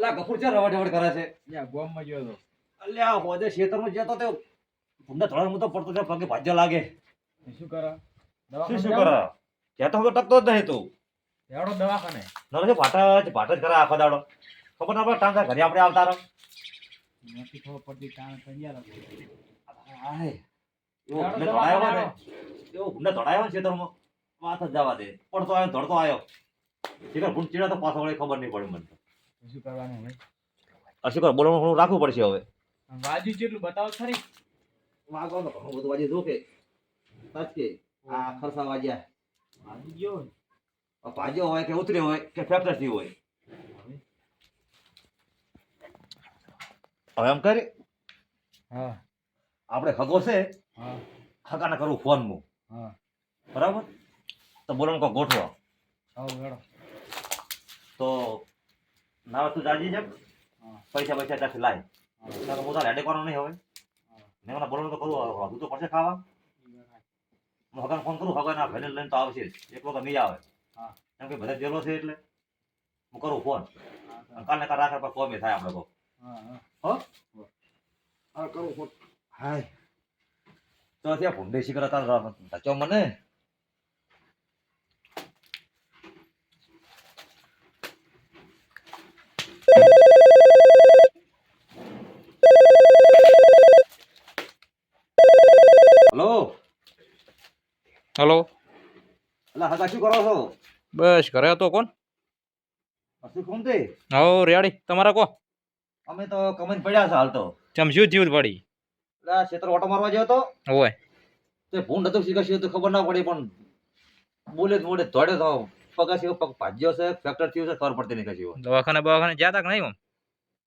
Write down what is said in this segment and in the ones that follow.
અલા ગફુર છે રવડ રવડ કરે છે યા ગોમમાં ગયો તો અલ્યા હોજે ખેતરમાં જતો તો ભૂંડા ધોળા હું તો પડતો છે પગે ભાજ્યા લાગે શું કરે શું કરે ત્યાં તો હવે ટકતો જ નહીં તું એવડો દવાખાને નરે ભાટ જ કરે આખો દાડો ખબર ના પડે ટાંકા ઘરે આપણે આવતા રહો નથી ખબર પડતી કાણ કન્યા લાગે આય એવો ભૂંડે ધોળાયો ને એવો ભૂંડે ધોળાયો ને ખેતરમાં વાત જ જવા દે પડતો આવ્યો ધોળતો આવ્યો શીખર ભૂંડ ચીડા તો પાછો વળી ખબર નહીં પડે મને શું કરવાનું હવે અશીખર બોલવાનું ઘણું રાખવું પડશે હવે વાજુ જેટલું બતાવો ખરી વાગો તો ઘણું બધું વાજી જો કે સાચકે આ ખરસા વાજ્યા વાજુ ગયો ભાજ્યો હોય કે ઉતર્યો હોય કે ફેક્ટર થી હોય હવે એમ કરી હા આપણે હગો છે હા હગાને કરવું ફોન માં હા બરાબર તો બોલવાનું કોઈ ગોઠવો આવ વેડો તો ના તું જાજી છે હા પૈસા પૈસા ત્યાંથી લાય તારો મોટા હેડે કરવાનો નહીં હવે મેં મને બોલવાનું તો કરવું વધુ તો પડશે ખાવા હું હગાને ફોન કરું હગા ના ભાઈને લઈને તો આવશે જ એકલો તો નહીં આવે હા કેમ કે બધા જેલો છે એટલે હું કરું ફોન કાલ ને કાલ રાખે પણ કોમે થાય આપણે કહો હા હો હા કરું ફોન હાય તો ત્યાં ભૂંડે શીખરા તાર ધચો મને હલો હલો અલા હગા શું કરો છો બસ ઘરે હતો કોણ શું કોમતે હો રેડી તમારા કો અમે તો કમેન્ટ પડ્યા છે હાલ તો ચમ શું જીવ પડી એટલે ક્ષેત્ર ઓટો મારવા ગયો તો હોય તે ભૂંડ હતું શીખર શીખર તો ખબર ના પડી પણ બોલે મોડે ધોડે તો પગ છે પગ ભાજ્યો છે ફ્રેક્ચર થયું છે ખબર પડતી નહીં કશી દવાખાને જ્યાં તક નહીં આમ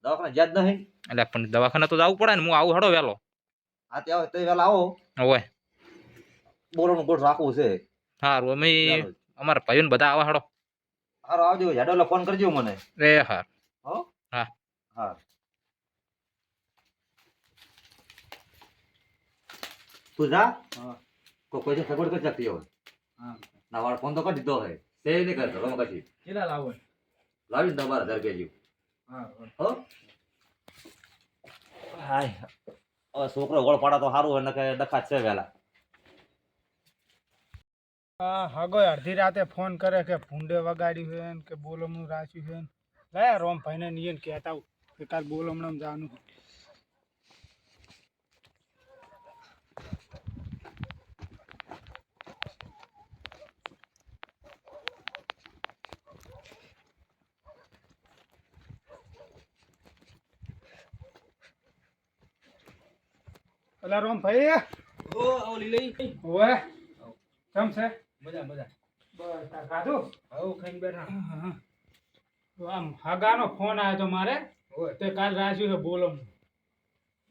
દવાખાને જ્યાં જ નહીં એટલે પણ દવાખાને તો જવું પડે ને હું આવું હડો વહેલો આ તે આવે તે વહેલા આવો હોય બોલવાનું ગોઠ રાખવું છે સારું અમે અમારા ભાઈઓને બધા આવા હડો હારો આવજો હેડો ફોન કરજો મને એ હાર હો હા હા તું જા હા કોઈ સગવડ કરી શકતી હોય હા ના વાળ ફોન તો કરી દીધો હોય તે નહીં કરતો તમે કશી કેટલા લાવો લાવી દો 12,000 રૂપિયા જેવું હા હો હાય હવે છોકરો ગોળ પાડા તો સારું હોય ને કે ડખા છે વહેલા હગો અડધી રાતે ફોન કરે કે ભૂંડે વગાડ્યું છે ને કે બોલમનું રાખ્યું છે ને લે રોમ ભાઈને નિયન કહેતા આવું કે કાલ બોલમણામ જવાનું અલા રોમ ભાઈ ઓ ઓલી લઈ ઓવે કેમ છે મજા મજા બસ આ ખાધું આવ ખાઈને બેઠા તો આમ હગાનો ફોન આવ્યો તો મારે હોય તે કાલ રાખ્યું છે બોલમ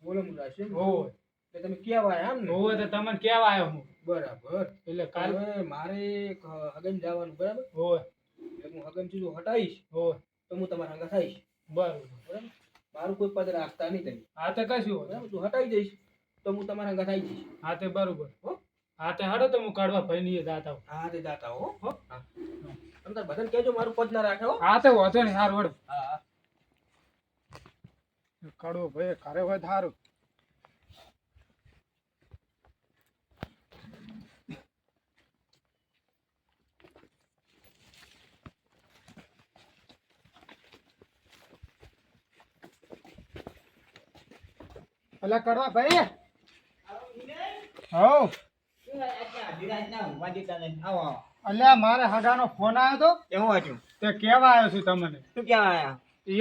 બોલો હું રાશી ઓવે એટલે તમે કેવા આયા આમ ને ઓવે તો તમને કેવા આવ્યો હું બરાબર એટલે કાલ હવે મારે એક હગન જવાનું બરાબર ઓવે એટલે હું હગન ચીજો હટાવીશ ઓવે તો હું તમારા હંગા થઈશ બરોબર બરાબર મારું કોઈ પદ રાખતા નહીં તમે હા તે કશું હોય બરાબર તું હટાવી દઈશ તો હું તમારા હંગા થઈ જઈશ હા તે બરોબર હો હા તે હડો તો હું કાઢવા ભાઈ ની જાતા હું હા તે જાતા હો હો હા તમે તાર બધાને કહેજો મારું પદ ના રાખે હો હા તે વાંધો નહીં સારું વડો હા હા કાઢવો ભાઈ ઘરે હોય સારું અલા કરવા ભાઈ હો અલ્યા મારે હગાનો ફોન આવ્યો તો કેવું વાંચ્યું તે કેવા આવ્યો છું તમને શું ક્યાં આયા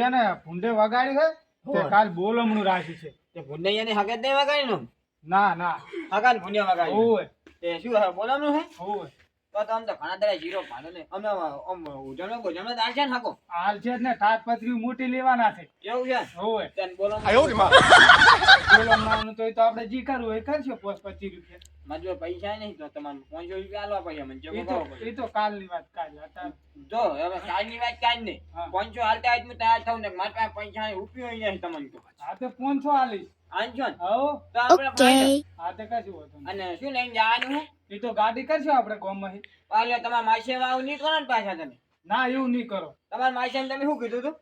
એને ભૂંડે વગાડી છે તે કાલ બોલમણું રાખ્યું છે તે ભૂંડૈયાને હગે જ નહીં વગાડ્યું ના ના હગાને ભૂંડિયા વગાડ્યું ઓય તે શું હવે બોલાવવાનું હે ઓય તો આમ તો ઘણા દરા જીરો ભાડો ને અમે આમ ઉજવણો ગોજવણો દાલ છે ને હાકો હાલ છે જ ને તાટપત્રી મોટી લેવાના છે એવું છે ઓય તેને બોલો બોલમણાનું તો એ તો આપણે જી કરવું એ કરશે 25 રૂપિયા મારી જોડે પૈસા નહીં તો તમારે 500 રૂપિયા આલવા પડે મને એ જેમ તો કહો એ તો કાલની વાત કાલ અત્યારે જો હવે કાલની વાત કાલ નહીં હા. 500 હાલતા આજ હું તૈયાર થાઉં ને મારી પાસે પૈસા રૂપિયો નહીં તમને તો હા તે 500 આલીશ આનજો ને હો તો આપણે ફાયદા. હા તે કશું હોતું નહીં. અને શું લઈને જવાનું હે એ તો ગાડી કરશું આપણે ગામમાં પાલે તમારા માસે વાવ નહીં કરો ને પાછા તમે ના એવું નહીં કરો તમારા માસે તમે શું કીધું તું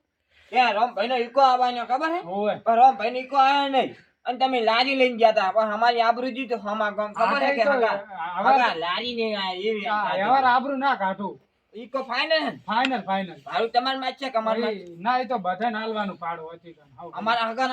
એ રોમભાઈ નો ઈકો આવવાનો ખબર હે ઓય પણ રોમભાઈ નો ઈકો આવ્યો નહીં અને તમે લારી લઈને ગયા હતા પણ અમારી આબરૂ જી તો હમા ગામ ખબર હે કે હગા લારી ને એવી હવે આબરૂ ના કાઢું ઈકો ફાઇનલ હે ફાઇનલ ભાડું તમાર માં છે કે અમાર માં ના એ તો બધાને હાલવાનું પાડો હતી અમારા હગા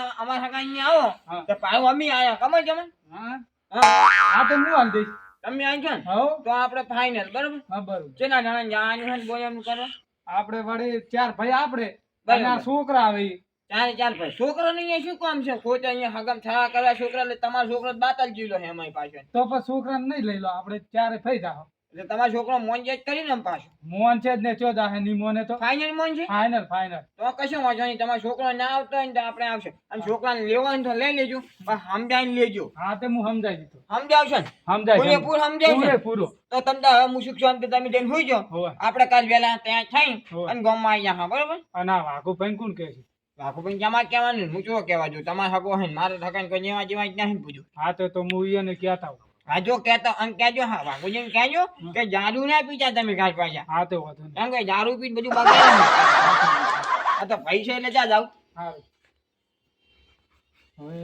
અહીંયા આવો હા. તો ભાડું અમે આયા ખબર છે મને હા હા આ તો હું હાલ દઈશ તમે આવી છો ને હો તો આપણે ફાઇનલ બરોબર હા બરોબર ચેના જણા જવાનું છે ને બોલવાનું કરો આપણે વળી ચાર ભાઈ આપણે બરાબર. અને આ છોકરા આવે ઈ. ચાર ભાઈ છોકરો ને અહીંયા શું કામ છે ખોટ અહીંયા હગમ થયા કરવા છોકરા એટલે તમારો છોકરો બાતલ જીલો છે એમાંય પાછો તો પછી છોકરાને નહીં લઈ લો આપણે ચારે ફઈ જાઓ એટલે તમારો છોકરો મોન જેજ કરીને એમ પાછો મોન છે જ ને ચો જાહે ની મોને તો ફાઇનલ મોન છે ફાઇનલ તો કશું વાંધો નહીં તમારો છોકરો ના આવતો હોય ને તો આપણે આવશે અને છોકરાને લેવા હોય ને તો લઈ લેજો પણ સમજાવીને લેજો હા તે હું સમજાઈ દીધું સમજાવશો ને સમજાય પૂરેપૂર સમજાવશો પૂરો તો તમને હવે હું શીખશું તો તમે જઈને હોઈ જાઓ હોવે આપણે કાલ વહેલા ત્યાં થઈ હોવે. અને ગામમાં આવી જા બરોબર અને આ વાઘુ ભાઈ કોણ કહે છે આખું પણ જમા કહેવાનું હું શું કહેવા જો તમારે હગો હોય ને મારે ઠકાને કોઈ જેવા જેવા જ નહીં પૂછ્યું હા તો હું એને કહેતા હોઉં. હા જો કહેતો અને કહેજો હા વાઘુજીને કહેજો કે દારૂ ના પીતા તમે કાલ પાછા હા તો વાંધો નહીં કેમ કે દારૂ પીને બધું બગાડે આ તો પૈસા એટલે ચા જાવ હા હવે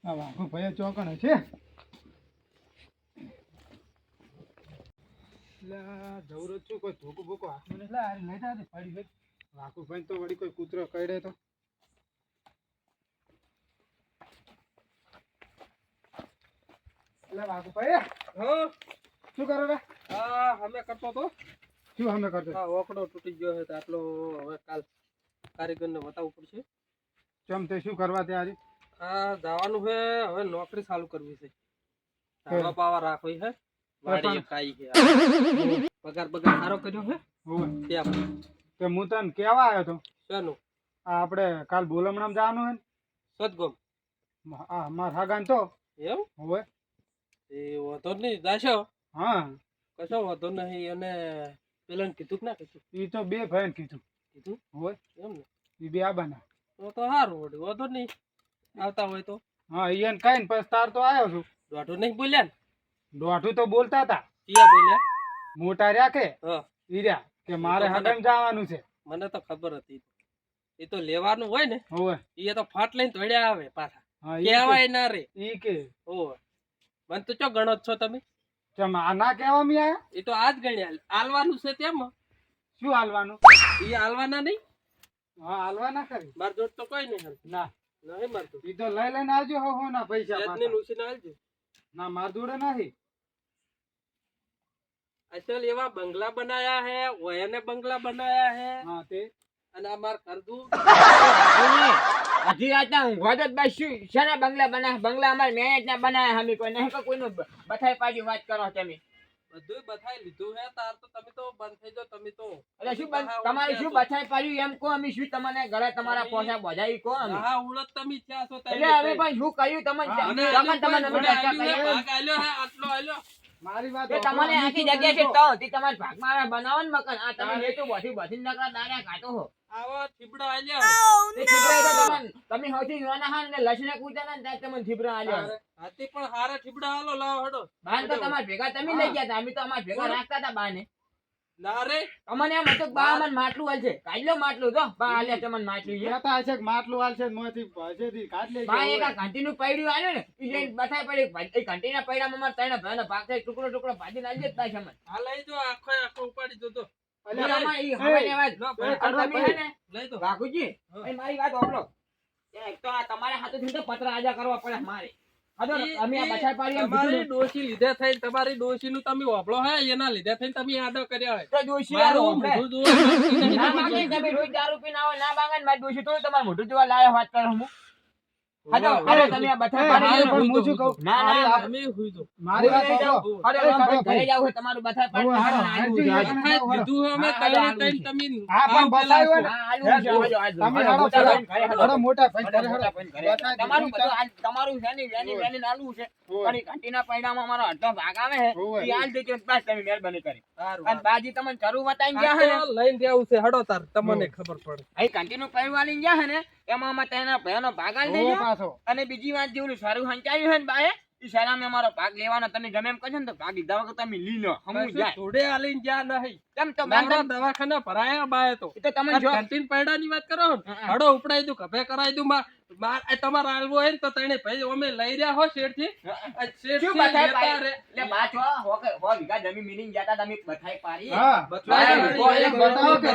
આ વાઘુ ભાઈ ચોકણ છે એટલે જવરો છું કોઈ ધોકો બોકો હાથમાં એટલે આ લેતા હતી પડી ગઈ વાઘુ ભાઈ તો વળી કોઈ કૂતરો કરડે તો એટલે વાઘુ ભાઈ હા શું કરો રે હા અમે કરતો તો શું અમે કરતો હા ઓકડો તૂટી ગયો છે તો આટલો હવે કાલ કારીગરને બતાવવું પડશે ચમ તે શું કરવા ત્યાં આ જવાનું છે હવે નોકરી ચાલુ કરવી છે ધાવા પાવા રાખવી છે વાડીએ ખાઈ છે પગાર સારો કર્યો છે હોય ત્યાં તે હું તને કેવા આવ્યો તો શાનું આ આપણે કાલ બોલમણામ જવાનું હે ને સદગમ આ માર હાગાન તો એમ હોય એ વાંધો નહીં જાશો હા કશો વાંધો નહીં અને પેલા કીધું કે ના કીધું ઈ તો બે ભાઈ કીધું કીધું હોય એમ ને ઈ બે આબાના તો સારું વળી વાંધો નહીં આવતા હોય તો હા ઈયન કઈ ને પછી તાર તો આવ્યો છું દોઢું નહીં બોલ્યા ને દોઢું તો બોલતા હતા ક્યાં બોલ્યા મોટા રહ્યા કે હા ઈ રહ્યા કે મારે હાગામ જવાનું છે મને તો ખબર હતી એ તો લેવાનું હોય ને હોય એ તો ફાટ લઈને ધોડ્યા આવે પાછા હા કહેવાય ના રે ઈ કે ઓહ મને તો ચો ગણો જ છો તમે ચમ આ ના કહેવા મી આયા એ તો આજ ગણ્યા આલવાનું છે તેમ શું હાલવાનું એ આલવાના નહીં હા હાલવા ના કરી માર જોડ તો કોઈ નહીં હાલ ના નહીં મારતું ઈ તો લઈ લઈને આવજો હો ના પૈસા યાદની પાછા. નુસીને આલજો ના માર જોડે નથી અસલ એવા બંગલા બનાયા હે ઓયને બંગલા બનાયા હે હા તે અને આ માર કરદુ અઢી રાતના ઊંઘવા જ બસ શું શેના બંગલા બનાવે બંગલા અમારે મેનેજ ના બનાવે અમે કોઈ નહીં કે કોઈનું બથાઈ પાડી વાત કરો તમે બધું બથાઈ લીધું હે તાર તો તમે તો બંધ થઈ જાઓ તમે તો એટલે શું તમારે શું બથાઈ પાડ્યું એમ કહો અમે શું તમને ઘરે તમારા પોસા બધાઈ કહો અમે હા ઉળત તમે થયા છો એટલે અમે પણ શું કર્યું તમને ભાગ આલ્યો હે આટલો આલ્યો મારી વાત તે તમને આખી જગ્યા છે તો તે તમારે ભાગમાં બનાવો ને મકાન આ તમે લેતો બધી નકરા દાડા કાઢો હો આવો થીબડો આલ્યો તે થીબડા તો તમે સૌથી નાના હા ને લસણે કૂટા ને તમને થીબડા આલ્યો હાથી પણ હારા થીબડા હાલો લાવો હડો બાન તો તમારે ભેગા તમે લઈ ગયા હતા અમે તો અમારે ભેગા રાખતા હતા બાને ના રે તમને એમ હતું બા મને માટલું હાલ છે કાઢલો માટલું તો બા હાલે તમને માટલું છે કહેતા હશે કે માટલું હાલશે ને મોંથી ભજેથી કાઢ લેજો બા એક આ ઘંટીનું પૈડું આવ્યું ને ઈ લઈને બથાઈ પડી એ ઘંટીના પૈડામાં મારા ત્રણ ભાઈનો ભાગ થાય ટુકડો ભાજી નાખી દેતા છે મને આ લઈ જો આખો ઉપાડી દો તો તમારે ઈ હવાની વાત અને તમે હે ને લઈ દો વાઘુજી એ મારી વાત સાંભળો એક તો આ તમારા હાથેથી તો પત્ર આજા કરવા પડે મારે હજો અમે આ બથાઈ પાડી એમ તમારી કીધું ડોશી લીધે થઈ તમારી ડોશી નું તમે વાપરો હે એના લીધે થઈને તમે આડો કર્યા હોય તો દોશી આરો મારું મોઢું જોવું ના માંગે તમે રોજ દારૂ પીને આવો ના માંગે ને મારી દોશી તો તમારે મોઢું જોવા લાયો વાત કરો હું હજો અરે તમે આ બથાઈ પાડી પણ હું શું કહું ના ના અમે હુઈ દો મારી વાત સાંભળો. અરે ભાઈ ઘરે જાવ તમારું બથાઈ પાડી હા, આલુ હા, છે. હા. કીધું અમે તઈને તમે હા પણ બતાવ્યો ને હા, આલુ છે. હજો, આલુ. તમે હજો, હડો મોટા ભાઈને ઘરે હડો. હડો મોટા ભાઈ હડો, ઘરે મોટા હડો. ભાઈને ઘરે. તમારું બતાવી બધું તમારું છે ને વેની નાલું છે હોય. પણ ઈ ઘંટીના પૈડામાં મારો અડધો ભાગ આવે છે હોય. ઈ હાલ દેજો ને બસ તમે મહેરબાની કરી સારું અને બાજી તમને જરૂર બતાવીને ગયા છે ને લઈને દેવું છે હડો તાર તમને ખબર પડે અહીં ઘંટીનું પૈડું આલીને ગયા છે ને એમાં અમે તેના ભયાનો ભાગ આલી હોય દેજો પાછો અને બીજી વાત જેવું સારું હંચાયું છે ને બાએ ઈ શાળામાં અમારો ભાગ લેવાનો તમે ગમે એમ કહો ને તો ભાગ લીધા વગર તમે લી લો હમું જાય જોડે આલીને જ્યાં નહીં કેમ તો નવરા દવાખાના ભરાયા બાય તો ઈ તો તમે જો કેન્ટીન પૈડાની વાત કરો ને હડો ઉપડાઈ દઉં કભે કરાઈ દઉં તમારે આલવો હોય ને તો તને ભાઈ અમે લઈ રહ્યા હો શેઠથી શું બધાય પાડી? એટલે બા છો હો વીઘા જમીન મીની જાતા તમે બધાય પાડી હા બતાવો કે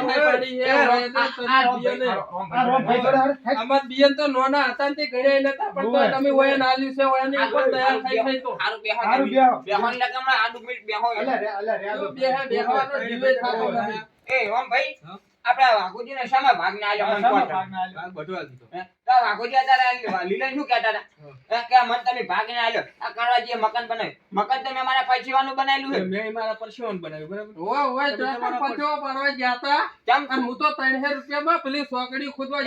આ રોમ ભાઈ જોડે હારે થાય. અમાર બિયન તો નોના હતા ને તે ગણ્યા નતા પણ તોય તમે વયન આલ્યું છે વયની ઉપર દયા થઈ થઈ તો હારું બેહો હારું તમે. બેહો. બેહો ને લગમણા આંડું મિનિટ બેહો અલે રે જો બેહવાનો જીવે થાતો નથી. એ ઓમ ભાઈ આપડા વાઘુજીને શામાં ભાગને આલ્યો મને કહો તો. તો વાઘુજી અત્યારે લીલા શું કહેતા હતા કે મન તમે ભાગને આલ્યો આ કાળવાજીએ મકાન બનાવ્યું મકાન તમે અમારા પૈસીવાનું બનાવેલું છે ઓય ઓય ટ્રેક્ટર પછો પાડવા ગયા તા કેમ અને હું તો 300 રૂપિયામાં પેલી સોકડી ખોદવા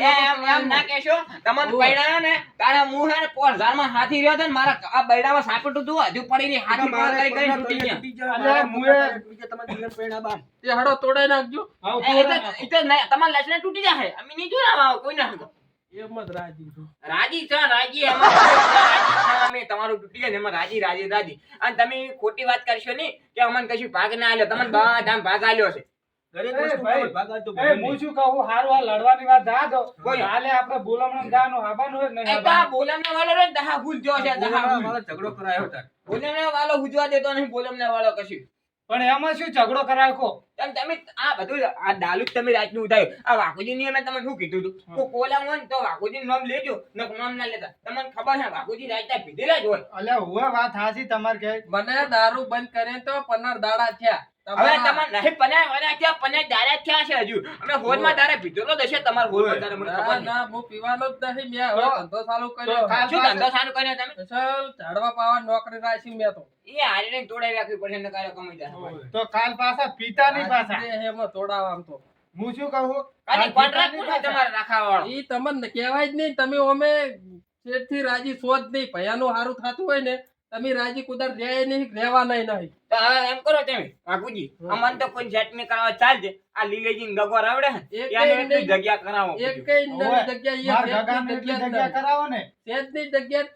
એમ ના કહેશો તમને પૈડા ને તારા મું હે ને 5000 માં હાથી રહ્યો હતો ને મારા આ બૈડામાં સાપટું હતું હજુ પડી ની હાથી પર કરી કરી તૂટી ગયા અલે મુએ તે હડો તોડાઈ નાખજો એ તો નહીં, તમારા લસણે તૂટી જાય અમે નહીં જોયા કોઈ ના હતો એમ જ રાજી છું રાજી છે રાજી અમે તમારું તૂટી જાય ને એમાં રાજી રાજી રાજી અને તમે ખોટી વાત કરશો નહીં કે અમને કશું ભાગ ના આલ્યો તમને બધા ભાગ આલ્યો છે હું શું કહું હારું આ લડવાની વાત જા દો કોઈ. હાલે આપણે બોલમણું જાનું હાબાનું હોય ને એ તો આ બોલમને વાળો રે ને દહા ભૂલ જો છે દહા ભૂલ. બોલમને વાળો હુજવા દેતો નહીં બોલમને વાળો કશું પણ એમાં શું ઝઘડો કરાય કો એમ તમે આ બધું આ ડાલુ જ તમે રાતનું ઉઠાયું આ વાઘુજી ની મેં તમને શું કીધું હતું તો કોલામ હોય ને તો વાઘુજી નામ લેજો ને નામ ના લેતા તમને ખબર છે વાઘુજી રાતના પીધેલા જ હોય અલ્યા હુએ વાત હાચી તમાર કે મને દારૂ બંધ કરે તો 15 દાડા થયા હવે તમને નહીં પનાય વના ત્યાં પનાય દાડા જ થયા છે હજુ અમે હોદમાં તારે પીધેલો દશે તમાર હોદમાં તારે મને ખબર ના નહીં. હું પીવાનો જ નહીં મેં હવે ધંધો ચાલુ કર્યો કાલ શું ધંધો સારું કર્યો તમે ચાલ ઝાડવા પાવા નોકરી રાખી મેં તો એ હારીને તોડાવી રાખવી પડશે ને કાલે કમાઈ જાય તો કાલ પાછા પિતા ની પાછા એમાં તોડાવા આમ તો હું શું કહું કાલે કોન્ટ્રાક્ટ પૂછો તમારે રાખવા વાળો ઈ તમને કહેવાય જ નહીં તમે અમે શેઠથી રાજી શોધ નહીં ભયાનું હારું થતું હોય ને તમે રાજી કુદર રહે નહીં રહેવા નહીં તો હવે એમ કરો તમે વાઘુજી અમને તો કોઈ ચટણી કરાવવા ચાલજે આ લીલેજી ગગોર આવડે ને એક ત્યાંની કઈ એટલી નહીં. જગ્યા કરાવો એક કઈ નવી જગ્યા માર ગગાને એટલી જગ્યા કરાવો ને શેઠની જગ્યા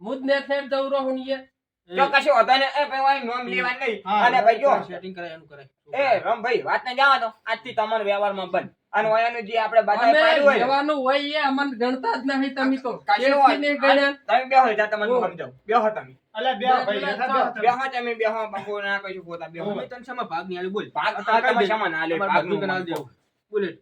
મુજ ને ફેર જવું રહું ને તો કશું હોતા ને એ ભાઈ વાળી નોમ લેવા નહીં હા, અને ભાઈ જો સેટિંગ કરાય એનું કરાય એ રમભાઈ વાત ને જવા દો આજથી તમારા વ્યવહારમાં બંધ અને ઓયાનું જે આપણે બધા અમે પાડ્યું હોય જવાનું હોય એ અમને ગણતા જ નહીં તમે તો કશું હોય. શેઠથી નહીં ગણ્યા. તમે બેહો જા તમને હું સમજાવું બેહો તમે અલ્યા બે ભાઈ હેઠા બેહો તમે. બેહો તમે બેહો બપોર ના કશું પોતા બેહો ઓય. તને શેમાં ભાગ ની આલી બોલ ભાગ તમે શેમાં ના આલ્યો ભાગનું મને કહો. બુલેટ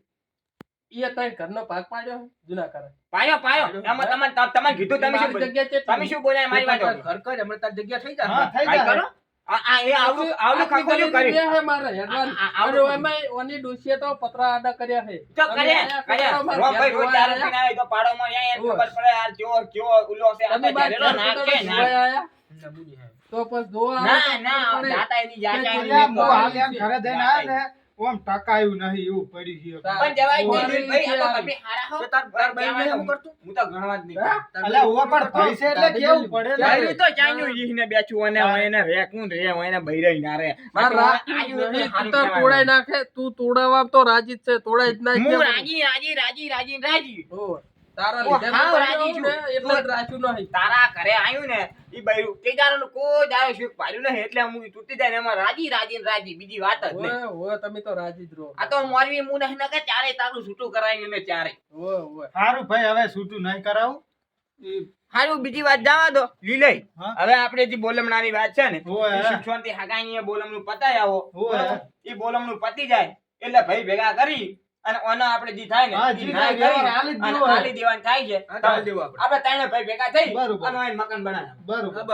ઈ તઈ ઘરનો ભાગ પાડ્યો જુના કરે પાયો પાયો એમાં તમને કીધું તમે શું બોલ્યા? જગ્યા છે તમે શું બોલ્યા મારી વાત ઘર કર હમણાં તાર જગ્યા થઈ હા થઈ ભાઈ જાય કરો આ એ આવડું આવડું ખખોલ્યું કર્યું હે મારે હેડવાન આવડું અને એમાંય ઓની ડોસીએ તો પતરા આડા કર્યા છે તો કર્યા રોમભાઈ રોજ દારૂ પીને આવે તો પાડોમાં ન્યાય એમ ખબર પડે યાર કેવો ઉલો છે આ તો ઝેરેલો નાક છે ના તો પછી જોવા ના ના જાતા એની જાતા એની અલ્યા હું હાલ એમ ઘરે જઈને આવ્યો ને ઓમ ટકાયું નહીં એવું પડી ગયું પણ જવાય જ ઓય. નહીં ભાઈ આ તો તમે હારા હો તાર ભાઈ હું કરતું હું તો ગણવા જ નહીં અલ્યા હુએ પણ પૈસે એટલે કેવું પડે ને ભાઈ તો ચાન્યું ઈને બેઠું અને ઓયને રેકું રે ઓયને બૈરાઈ ના રે તું તો તોડાઈ નાખે તું તોડાવા તો રાજી જ છે તોડાઈ જ ના હું રાજી તારા ઓ, લીધે હાવ હું રાજી છું. ને એટલે જ રાખ્યું નહીં તારા ઘરે આવ્યું ને ઈ બૈરું તે દારૂનું કોઈ દારૂ શીખ પાડ્યું નહીં એટલે હું તૂટી જાય ને એમાં રાજી બીજી વાત જ નહીં ઓય ઓય તમે તો રાજી જ રહો આ તો મોરવી મું નહીં ના કે ચારે તારું છૂટું કરાવી મેં ચારે ઓય ઓય સારું ભાઈ હવે છૂટું નહીં કરાવું હારું બીજી વાત જવા દો લીલઈ હા? હવે આપણે જે બોલમણાની વાત છે ને ઓય. ઈ શિક્ષણથી હગાઈ એ બોલમણું પતાય આવો ઓય. બરોબર? ઈ બોલમણું પતી જાય એટલે ભાઈ ભેગા કરી અને ઓના આપણે જે થાય ને હા, ઈ જી ન્યાય થાય, કરી હાલી જ અને દેવું હોય. હાલી દેવાનું થાય છે આપણે ત્રણે ભાઈ ભેગા થઈ બરોબર. અને ઓયને મકાન બનાવ્યા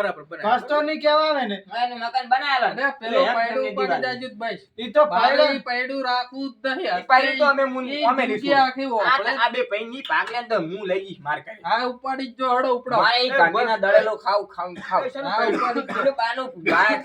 બરોબર કષ્ટો નહીં કેવા આવે ને ઓયને મકાન બનાવેલા અને પેલો પાયડું ઉપાડી જાજુ જ ભાઈ ઈ તો ભાઈ પાયડો પાયડું રાખવું જ નહીં ઈ પાયડું તો અમે ઈ અમે જિંદગી લીધું આખી વાપરે. આ બે પૈની ભાગ લે તો હું લઈ જઈશ માર કરી હા ઉપાડી જ જો હડો ઉપડો મારે ઈ કાંઠીના દળેલો ખાવ હા, ઉપાડી જ પેલું બાનું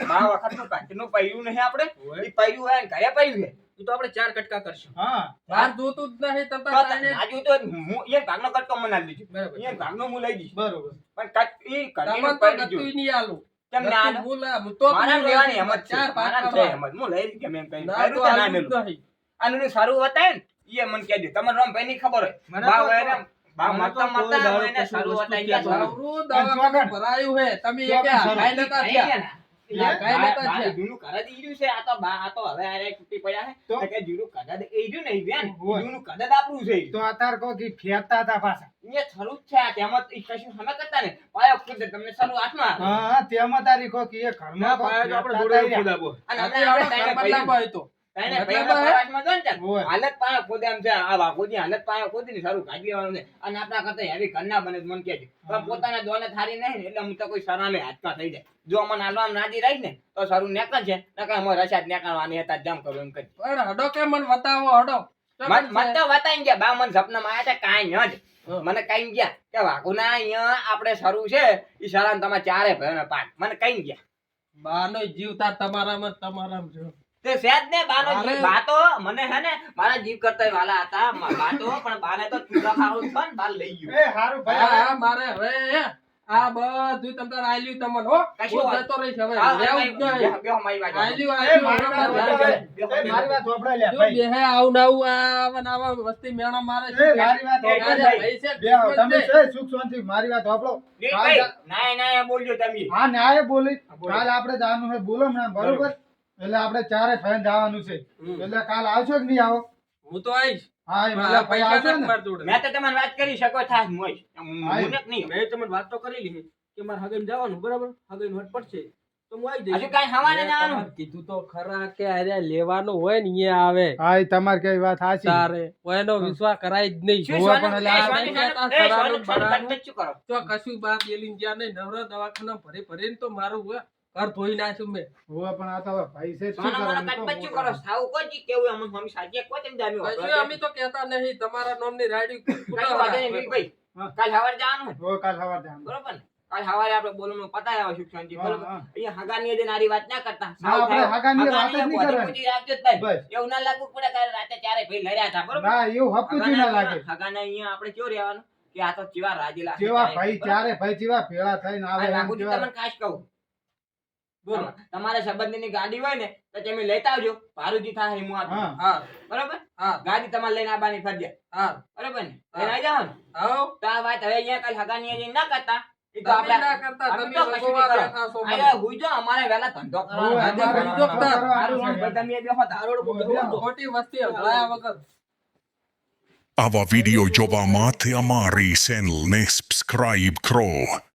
બા વખતનું કાંઠીનું પૈયું નહીં આપણે ઈ પૈયું હોય ને ઘરે પૈયું છે ઈ તો આપણે 4 કટકા કરશું હા બહાર જોતું જ નહીં તમ તો તાર તાઈને. આજુ તો હું એ ભાગનો કટકો મને આલી દીધો બરાબર. એ ભાગનો હું લઈ જઈશ બરોબર પણ કટ ઈ તમને કાંઠીનું તો પૈયું ગતુંય નહીં આલું. કેમ ના આલે? ગતું બોલા, હું તો મારા તું લેવાની રાજી. હિંમત છે ચાર ભાગ મારા છે કરવા. હિંમત હું લઈ ગમે એમ કઈ ના તો ના આલું જ મેલું નહીં. આનું સારું બતાવે ને ઈ મને કહેજો તમારે રામભાઈ ની ખબર હોય બા હોય ને બા મને તો મરતા કોઈ દાડો એને કશું સારું વસ્તુ વતાઈ ગયા કહેતો છો. નવરું દવાખાનું ભરાયું હે તમે એ કે હાઈ લેતા થયા કાંઈ લેતા થયા. જૂનું ઘર જ ઈર્યું છે. આ તો હવે આ તૂટી પડ્યા છે. તો? તો કે જૂનું ઘર જ એ રહ્યું ને ઈ બેન, હોય. જૂનું ઘર જ આપણું છે. તો અત્યારે કહો કે ફેરતા હતા પાછા. અહીંયા થરું જ છે આ. તેમાં તો ઈ કશું હમે કરતા ને. પાયો ખુદ તમને સારું હાથમાં આવે. હા તેમાં તારી કહો કે એ ઘરમાં કહો પાયા તો આપણે ફેરતા જોડે હતા. ખુદાબો. અને આપણે આપણે આપણે ભાઈને ઘર બદલાવો હોય તો. તાઈને મતલબ ભાઈના હે? પ્રવાસમાં જો ને ત્યાં, હોય. હાલત પાયો ખોદે એમ છે. આ વાઘોજી હાલત પાયો ખોદી ને સારું કાઢી લેવાનું છે. અને આપણા કરતા હેવી ઘરના બને તો મને કહેજે. પણ પોતાના દોને થારી નહીં ને એટલે હું તો કોઈ સરામે હાથમાં થઈ જાય. જો મને હાલવામાં નાજી રહી ને તો સારું નેકળ છે. નકર અમારે રસાદ નેકળવાની હતા જામ કરું એમ કરી. પણ હડો કે મને બતાવો હડો. મત તો વતાઈ ગયા. બા મને સપનામાં આયા હતા કાંઈ જ. મને કઈ ગયા કે વાઘુના અહીંયા આપણે શરૂ છે ઈ શાળા તમે ચારે ભાઈઓને પાઠ મને કઈ ગયા બાનો જીવતા તમારામાં જો. તે સેજ ને બાનો અરે. જીવ બા તો મને હે ને મારા જીવ કરતા વાલા હતા બા તો પણ બાને તો ચૂડા ખાવું છે ને બાર લઈ ગયું એ હારું ભાઈ હા, હવે હા, મારે હવે આ બધું તમને આલ્યું તમને હો. કશું હું વાત. જતો રહીશ હવે. હા, રહેવું જ નહીં. બેહો મારી બાજુ. આલ્યું, એ મારી વાત આલ્યું. હોભળો. એ મારી વાત હોભળો લે જો ભાઈ. બેહે આવું ને આવું આવા ને આવા વસ્તી મેણા મારે એ મારી વાત એ હોભળો. ભાઈ. ભાઈ છે, બેહો, તમે છે. છે સુખ શાંતિ મારી વાત હોભળો. ભાઈ ના ના બોલજો તમે હા ન્યાય બોલી બોલો. કાલ આપણે જવાનું છે બોલો ને બરોબર એટલે આપણે ચારે ફેન જવાનું છે હમ. એટલે કાલ આવશો કે નહીં આવો હું તો આવીશ. હા એ પણ પેલા આ ભાઈ પૈસા આવશે નથી ને મારી જોડે. મેં તો તમને વાત કરી શકો થાય મોય હા, હું નહીં મેં તમને વાત તો કરેલી છે કે મારે હગાઈને જવાનું બરાબર હગાઈને વટ પડશે તો હું આવી જઈશ. હજુ કાંઈ હવાને મેં જવાનું? તમારે કીધું તો ખરા કે અરે લેવાનું હોય ને એ આવે હા એ તમારી કઈ વાત સાચી તારે એનો વિશ્વાસ કરાય જ નહીં. શું જોવા સોનું? પણ એટલે એ આ સોનું, બધા એ સોનું, સરાનું સોનું, શું કરો? તો કશું બાપ એલીને જ્યાં નહીં નવરા દવાખાના ભરી ભરીને તો મારું ઘર ધોઈ નાખ્યું મેં. હોવે પણ આ તો હવે ભાઈ છે શું સોનું મોનું કરવાનું કાંઈ કહો? બચ્ચું કરો. સાવું કોઈ કેવું એમ મમ્મી સાચી કોઈ તેમ જામ્યું કશું હોય. અમે તો કહેતા નહીં તમારા નામની રાયડી કશું વાંધો નહીં, વીરભાઈ. હા. કાલ સવારે જવાનું હોય. હોવે, કાલ સવાર જવાનું. બરોબર ને? કાલ સવારે આપણે બોલવાનું પતાય આવો શિક્ષણજી. હા, બરોબર? હા. અહીંયા હગાની જે નારી વાત ના કરતા. ના, આપણે હગાની વાત જ નહીં હગાની કરવાની. પૂછી રાખજો જ ભાઈ. બસ. એવું ના લાગવું પડે કે રાતે ચારે ભાઈ લડ્યા હતા. બરોબર? ના એવું હપકું ના લાગે હગાને અહીંયા આપણે કેવું રહેવાનું કે આ તો ચીવા રાજેલા છે જેવા ચારે ભાઈ બરોબર? ચારે ભાઈ જેવા ભેળા થઈને આવે આ એમ વાઘુજી જેવા- તમને ખાસ કહું. બોલો. તમારે સંબંધીની ગાડી હોય ને તો તમે લેતા આવજો. ભારુજી થાય હું આપું. હા હા બરોબર? હા ગાડી તમારે લઈને આવવાની ફરજિયાત. હા બરોબર ને? હા. લઈને આવી જાઓ ને? આવો. તો આ વાત હવે અહીંયા કાલ હગાની અહીંયા ના કરતા. એ તો તમે આપણે ના કરતા અમે તમે તો કશું ભગવાન નહીં કરો. બેઠા છો મને. અહીંયા હુઈજો, અમારે વહેલા ધંધો કરવાનો. હોવે, ધંધો અમારે કરવાનો. ધંધો કરવાનો હારું છે. ભાઈ, તમે બેહો, તારોડ હોવે, બેહો. બેહો. ખોટી વસ્તી હંભળાયા વગર આવા વિડિયો જોવા માટે અમારી ચેનલને સબસ્ક્રાઇબ કરો